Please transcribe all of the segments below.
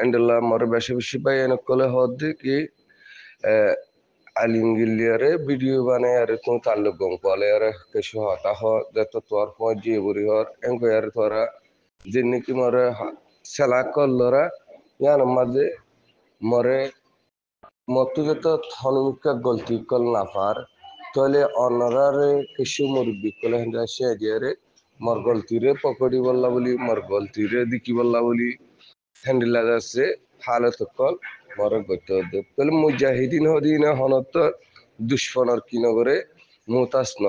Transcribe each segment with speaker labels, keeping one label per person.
Speaker 1: endela more beshi beshi bay en kole hodde ki alingiliare video bane are to talle gong pale are kesho hata ho deto tor ho je buri hor engo are tora jinni ki more sala kollora yan madde more মতো যত থনমিকা গলতি call না পার তাহলে অনারারে কিছু মুরব্বী কলে হেন্দা সে দিয়ারে মর গলতিরে পকড়ি বললা বলি মর গলতিরে দিকি বললা বলি হ্যান্ডি লাগাছে হালত কল মর গত দে কল মুজাহিদিন হদিনা হনত দুশমনের কি নগরে মুতাস ন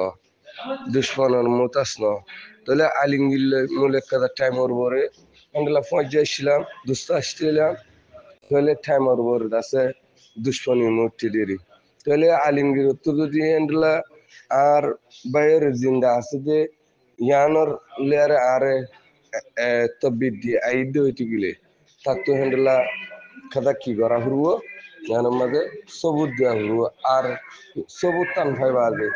Speaker 1: দুশমনের মুতাস ন তাহলে আলিঙ্গিল মুলে কাদা টাইমর বরে হ্যান্ডলা পৌঁছাইছিলাম দুস্তা আসছিলাম তাহলে টাইমর বরে আছে দুশ্মনী মূর্তি দেরি তাহলে আলিমগির তো যদি এন্ডলা আর বাইরের জিন্দা আছে যে ইয়ানোর লেয়ারে আরে তবিদি আইদ হইতে গেলে তার তো হেন্ডলা খাদা কি করা হরব ইয়ানোর মাঝে সবুজ দেওয়া হরব আর সবুজ টান ভাই বাজে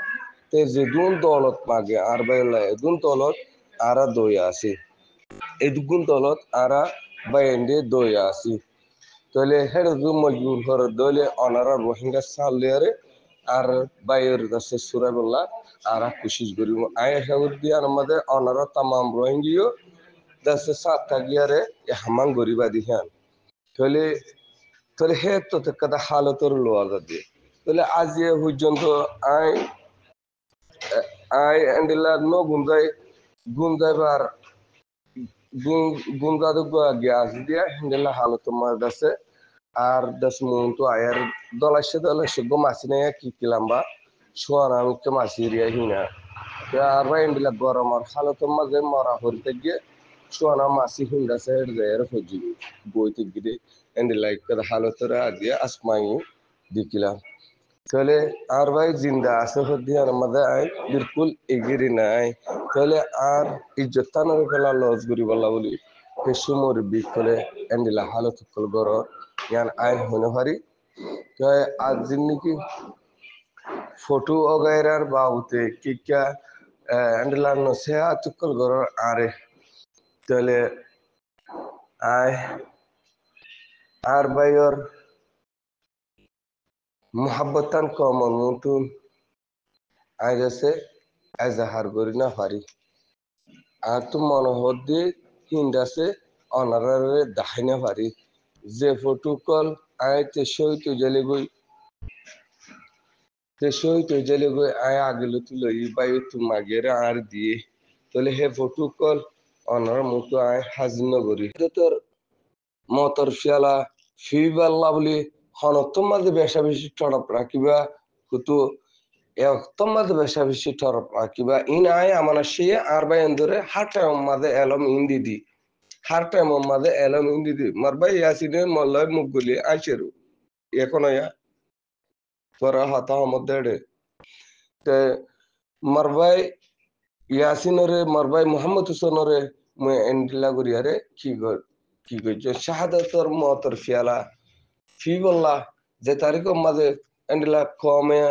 Speaker 1: তে যে দুন দলত মাগে আর বাইরে দুন দলত আরা দই আছে এই দুগুণ দলত আরা বাইরে দই আছে তাহলে হেড মজবুর করে দলে অনারা রোহিঙ্গা সালেরে আর বাইর দাসে সুরাবল্লা আর কোশিশ করিব আয় সাগর দিয়ে আমাদের অনারা তামাম রোহিঙ্গিও দাসে সাতটা গিয়ারে হামান গরিবা দিহান তাহলে তাহলে হে তো কাদা হালতর লোয়া দিয়ে তাহলে আজ এ পর্যন্ত আয় আয় এন্ডিলা নো গুঞ্জাইবার গুঞ্জাদ গ্যাস দিয়া হেন্ডেলা হালত মার দাসে আর 10 মিনিট আয়ার দলাশে গো মাছি নাই কি কিলাম্বা সোয়ানা আমি তো মাছি রিয়া হিনা আর ভাই এন্ডিলা গরম আর হালত মাঝে মরা হরিতে গিয়ে সোয়ানা মাছি হিন্দাছে হেড যায় হজি বইতে গিয়ে এন্ডিলা কাদা হালতরা দিয়ে আসমাই দিকিলাম তাহলে আর ভাই জিন্দা আছে হদি আর মাঝে আই বিলকুল এগিরি নাই তাহলে আর ইজ্জতানোর ফেলা লস করি বলা বলি কিছু মুরব্বী করে এন্ডিলা হালত কল গর ইয়ান আই হনে পারি তো আজ জিন্দিগি ফটো অগাইরার বাউতে কিকা এন্ডিলা নসে আতুকল গর আরে তাহলে আয় আর ভাইয়র মোহাব্বতান কমন মতুন আজ আছে এজাহার করি না পারি আর তো মনে হদ্দি হিন্দাসে অনারারে দেখাইনা পারি যে ফটো কল আয় তেসই জেলে গই আয় আগেলো তুলো ই বাই তুমাগের আর দিয়ে তাহলে হে ফটো কল অনার মতো আয় হাজির নগরী তোর মতর ফিয়ালা ফিবাল্লা বলি হনত্তম মাঝে বেশা বেশি টরপ রাখিবা কুতু একদম মাঝে বেশা বেশি টরপ রাখিবা ইন আয় আমার সে আর বাই এন্দরে হারটা মাঝে এলম ইন্দি দি হারটা মাঝে এলম ইন্দি দি মারবাই ইয়াসিনে মল্লয় মুখ গুলি আইসেরু এখন তোরা হাতা মধ্যে তে মারবাই ইয়াসিনরে মারবাই মোহাম্মদ হুসেনরে মুই এন্ডিলা করিয়ারে কি করছে শাহাদাতর মতর ফিয়ালা ফি বললা যে তারিখ মাঝে এন্ডিলা কমে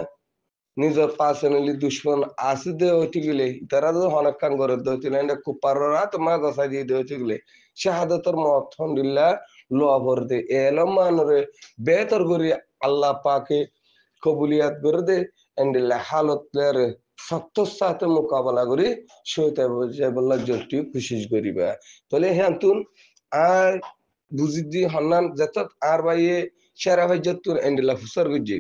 Speaker 1: নিজের পার্সোনালি দুশ্মন আসি দে হইতে গেলে তারা তো অনেক কান করে দিয়েছিল এন্ডা কুপাররা তোমার গসাই দিয়ে হইতে গেলে শাহাদাতর মত হন্ডিল্লা লোয়া ভর দে এলম মানরে বেতর করি আল্লাহ পাকে কবুলিয়াত করে দে এন্ডিল্লা হালতের সত্যর সাথে মোকাবেলা করি সইতে বললা জলটি খুশি করিবা তাহলে হ্যাঁ তুন আর বুঝি দি হন্নান যত আর বাইয়ে সেরা ভাই যতুন এন্ডিলা ফুসার গুজি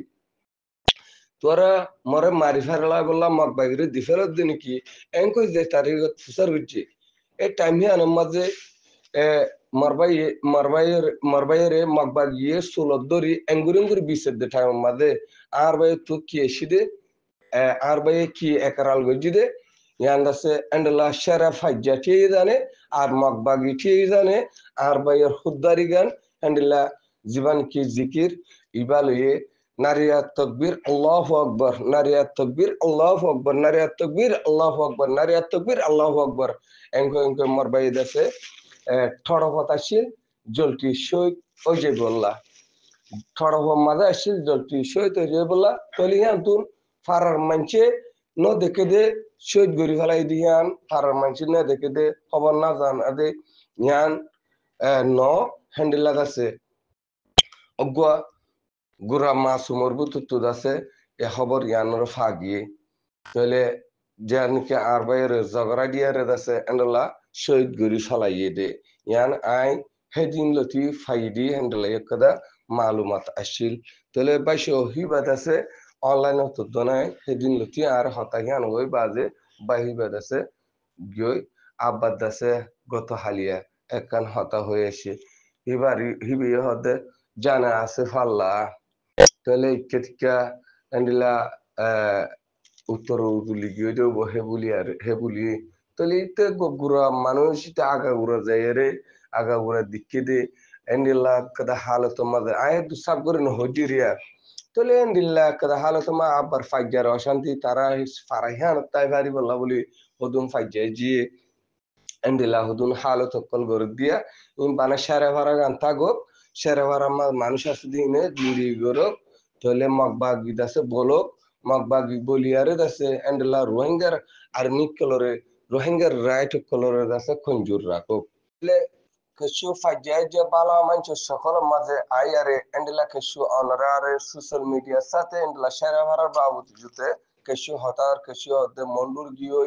Speaker 1: তোরা মরে মারি ফেরলা বললা মগ বাইরে দি ফেরত দিন কি এঙ্কো যে তারিখ ফুসার গুজি এই টাইম হে আনম মাঝে মারবাইয়ের মগবা গিয়ে সোলত দরি এঙ্গুরিঙ্গুর বিশের দে টাইম মাঝে আর ভাই তো কি এসি দে আর ভাই কি একরাল গজি দে ইয়ান্দাসে এন্ডলা সেরা ফাইজা ঠিক জানে আর মগবাগি ঠিক জানে আর ভাইয়ের হুদ্দারি গান এন্ডলা জীবন কি জিকির ইবালয়ে নারিয়াত তকবীর আল্লাহু আকবার নারিয়াত তকবীর আল্লাহু আকবার নারিয়াত তকবীর আল্লাহু আকবার নারিয়াত তকবীর আল্লাহু আকবার এঙ্কো মারবাই দেশে ঠড় হতাশীল জলটি সৈত ওই যে বললা ঠড় মাঝে আসছিল জলটি সৈত ওই যে বললা তলিয়ান তুন ফারার মানছে ন দেখে দে সৈত গরি ফেলাই দিয়ান ফারার মানছে না দেখে দে খবর না জান আদে ইয়ান ন হ্যান্ডেল লাগাছে অগুয়া গুরা মাসুমর বুতুত আছে এ খবর ইয়ানোর ফাগিয়ে তাহলে যে নাকি আর বাইরে ঝগড়া দিয়ারে আছে এন্ডলা শহীদ গরি ফলাইয়ে দে ইয়ান আই হেদিন লতি ফাইদি হেন্ডলা একদা মালুমাত আসিল তাহলে বাইশে হিবাদ আছে অনলাইন তথ্য নাই হেদিন লতি আর হতাহিয়ান ওই বাজে বাহিবাদ আছে গিয়ে আব্বাদ আছে গত হালিয়া একখান হতা হয়ে এসে হিবারি হিবিয়ে হদে জানা আছে ফাল্লা তাহলে ইচ্ছা এন্ডিলা উত্তর বুলি গিয়ে দেব হেবুলি আর হেবুলি তাহলে ইতে গুড়া মানুষ ইতে আগাগুড়া যায় রে আগাগুড়া দিকে দে এন্ডিলা kada হালত মাঝে আয় দু সাব করে হজিরিয়া তাহলে এন্ডিলা kada হালত মা আবার ফাইজার অশান্তি তারা ফারাইহান তাই ভারি বললা বলি হদুম ফাইজাই জিয়ে এন্ডিলা হদুন হালত কল করে দিয়া বানা সারে ভাড়া গান থাকো সারে ভাড়া মানুষ আছে দিনে দিদি গরো তাহলে মগবাগি দাসে বলো মগবাগি বলিয়ারে দাসে এন্ডলা রোহিঙ্গার আর্মি কলরে রোহিঙ্গার রাইট কলরে দাসে খঞ্জুর রাখো তাহলে কিছু ফাইজাই যে বালা মানুষ সকল মাঝে আইয়ারে এন্ডলা কিছু অনরারে সোশ্যাল মিডিয়ার সাথে এন্ডলা সারে ভাড়ার বাবদ জুতে কিছু হতার কিছু হতে মন্ডুর গিয়ে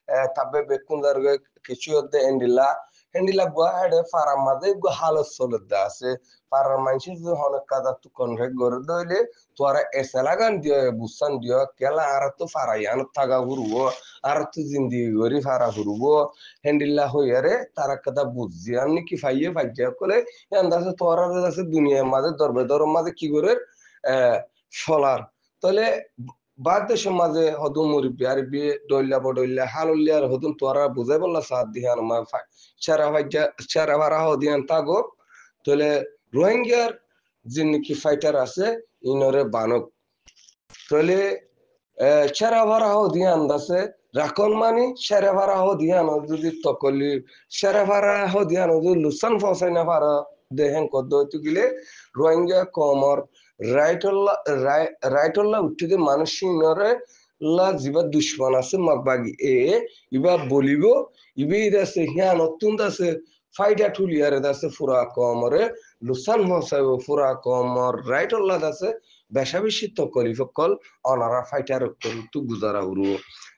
Speaker 1: tabe be kundarge kichu de endila endila gwa hede fara made go halos solda ase fara manchi zo hono kada tu konre gor doile tuara eselagan dio busan dio kela aratu fara yan taga hurugo aratu zindi gori fara hurugo endila hoyare tara kada buzzi amni ki faiye fajja kole yanda se tuara se dunia made dorbe dor made ki gore solar তলে বাদ দেশের মাঝে হদুম মুরব্বী আর বিয়ে ডইলা বডইলা হালুলিয়ার হদুম তোরা বুঝাই বললা সাত দিহান মা সারা ভাইজা সারা ভাড়া হদিয়ান তাগো তলে রোহিঙ্গার যে নাকি ফাইটার আছে ইনরে বানক তলে সারা ভাড়া হদিয়ান দাসে রাখন মানি সারা ভাড়া হদিয়ান যদি তকলি সারা ভাড়া হদিয়ান যদি লুসান ফসাই না পারা দেহেন কদ্দ হইতে গেলে রোহিঙ্গা কমর রাইটল্লা উঠতে মানুষ নরে লা জিবা দুশ্মন আছে মগবাগি ইবা বলিব ইবে আছে হিয়া নতুন আছে ফাইডা ঠুলিয়ারে আছে ফুরা কমরে লুসান হসাইব ফুরা কমর রাইটল্লা আছে বেশা বেশি তো কলিফকল অনারা ফাইটার তু গুজারা হরু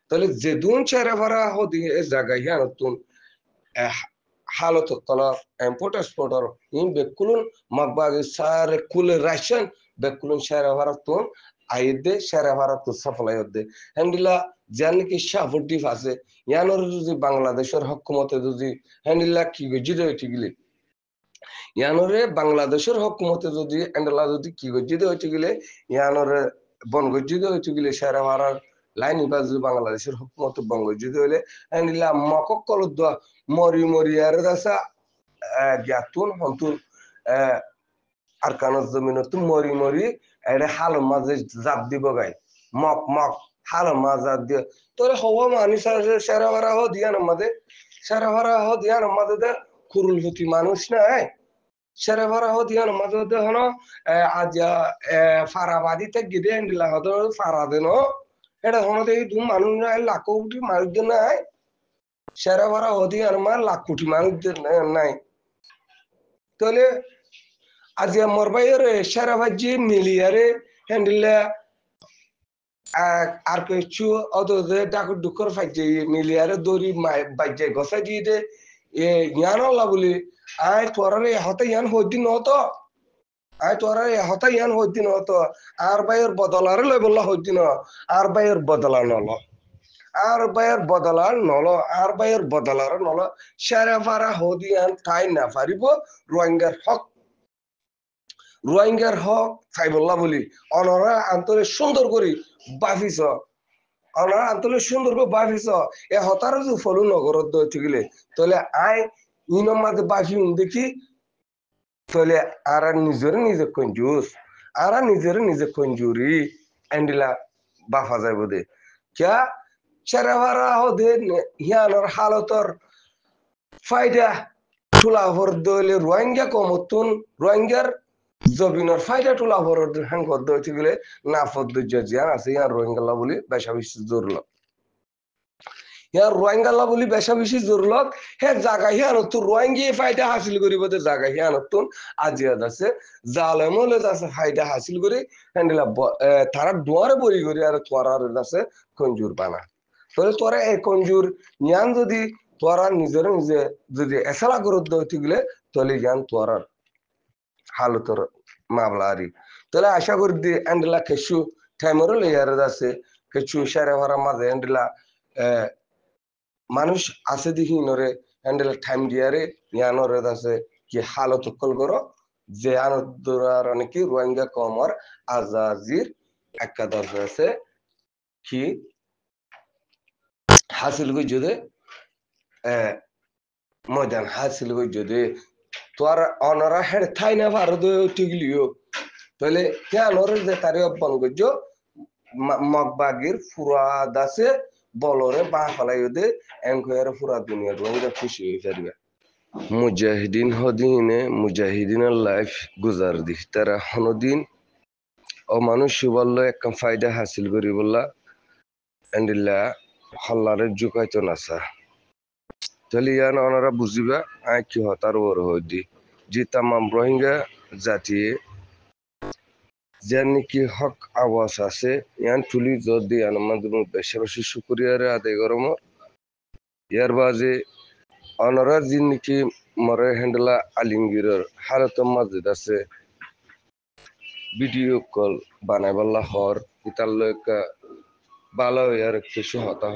Speaker 1: তাহলে যে দুন চেরা ভাড়া হদি এ জায়গায় হিয়া নতুন حالة الطلاق import exporter in بكلون مقباغ سار كل راشن بكلون شارع هرتون আইদে সারা ভারত সফল আইদে হ্যান্ডিলা জানি কি সাফটি ফাসে ইয়ানোর যদি বাংলাদেশের হকুমতে যদি হ্যান্ডিলা কি গজিদে হইতিগিলে ইয়ানোরে বাংলাদেশের হকুমতে যদি হ্যান্ডিলা যদি কি গজিদে হইতিগিলে ইয়ানোরে বন গজিদে হইতিগিলে সারা ভারত লাইন ইবা যদি বাংলাদেশের হকুমতে বন গজিদে হইলে হ্যান্ডিলা মকক কলদ মরি মরি আর দাসা জ্ঞাতুন হন্তুন আর কানত জমিনতুন মরি মরি এড়ে হাল মাঝে জাপ দিব গাই মক মক হাল মাঝ জাপ দিয়ে তোরে হওয়া মানি সেরা ভাড়া হো দিয়া আমাদের সেরা ভাড়া হো দিয়া আমাদের কুরুল হতি মানুষ নাই সেরা ভাড়া হো দিয়া আমাদের হন আজ ফারাবাদিতে গিদে এন্ডিলা হতো ফারা দেন এটা হন এই দু মানুষ নাই লাখ কোটি মানুষ নাই সেরা ভাড়া হো দিয়া আমার লাখ কোটি মানুষ নাই তাহলে আজ মোর ভাইয়ের সেরা ভাজি মিলিয়ারে হ্যান্ডিলা আর কিছু অদে ডাক দুঃখর ফাইজে মিলিয়ারে দড়ি বাইজে গসাই দিয়ে দে ইয়ান হল্লা বলি আয় তোরারে হতে ইয়ান হইদিন হতো আয় তোরারে হতে ইয়ান হইদিন হতো আর ভাইয়ের বদলারে লই বললা হইদিন আর ভাইয়ের বদলা নল আর ভাইয়ের বদলার নল আর ভাইয়ের বদলার নল সেরা ফারা হদিয়ান তাই না পারিব রোহিঙ্গার হক রোহিঙ্গার হক ফাইবল্লা বলি অনরা আন্তরে সুন্দর করি বাফিস অনরা আন্তরে সুন্দর করে বাফিস এ হতারও যে ফলু নগরত গেলে তাহলে আই ইনম মাঝে বাফি দেখি তাহলে আর নিজে কঞ্জুস আর নিজে কঞ্জুরি এন্ডিলা বাফা যাইব দে ক্যা সেরা ভাড়া হদে হিয়ানোর হালতর ফাইদা তুলা ভর দলে রোহিঙ্গা কমতুন রোহিঙ্গার জবিনর ফাইদা তুলা ভর হ্যাং করতে হচ্ছে গেলে না পদ্ধতি জিয়ান আছে ইয়ার রোহিঙ্গালা বলি বেশা বেশি জোর ইয়ার রোহিঙ্গালা বলি বেশা বেশি জোরলক হে জায়গা হিয়ানত রোহিঙ্গি ফায়দা হাসিল করিব তে জায়গা হিয়ানত আজিয়াদ আছে জালেমলে আছে ফায়দা হাসিল করে হ্যান্ডেলা তারা দুয়ারে বরি করে আর তোরার আছে কঞ্জুর বানা তাহলে তোরা এই কঞ্জুর ইয়ান যদি তোরা নিজের নিজে যদি এসালা গুরুত্ব হইতে গেলে তাহলে ইয়ান তোরার হালতর মামলারি তাহলে আশা করি দি হ্যান্ডেলা কেসু টাইমরও লেয়ার আছে কেসু সারে ভরা মাঝে হ্যান্ডেলা মানুষ আছে দেখি নরে হ্যান্ডেল টাইম দিয়ারে ইয়ানরে আছে কি হালত কল করো যে আনন্দর অনেকে রোহিঙ্গা কমর আজাজির একাদশ আছে কি হাসিল কই যদি ময়দান হাসিল কই যদি তোর অনরা হেড থাই না ভারত টিগলিও তাহলে কেনরে যে তারে অব্বান করছ মগবাগির ফুরাদ আছে বলরে বা ফলাই দে এনকয়ার ফুরা দুনিয়া রোহিঙ্গা খুশি হয়ে পারবে মুজাহিদিন হদিনে মুজাহিদিনের লাইফ গুজার দি তারা হনদিন ও মানুষ বলল এক ফায়দা হাসিল করি বললা এন্ডিল্লা হল্লারে জুকাইতো নাসা তাহলে ইয়ান ওনারা বুঝিবা আয় কি হতার ওর হদি যে তামাম রোহিঙ্গা জাতি যার নাকি হক আওয়াজ আছে ইয়ান তুলি যদি ইয়ান আমাদের বেশি বেশি শুক্রিয়ারে আদায় গরম ইয়ার বাজে অনরা যে নাকি মরে হ্যান্ডেলা আলিমগিরের হালত মসজিদ আছে ভিডিও কল বানাই বললা হর ইতার লোক ভালো ইয়ার কিছু হতা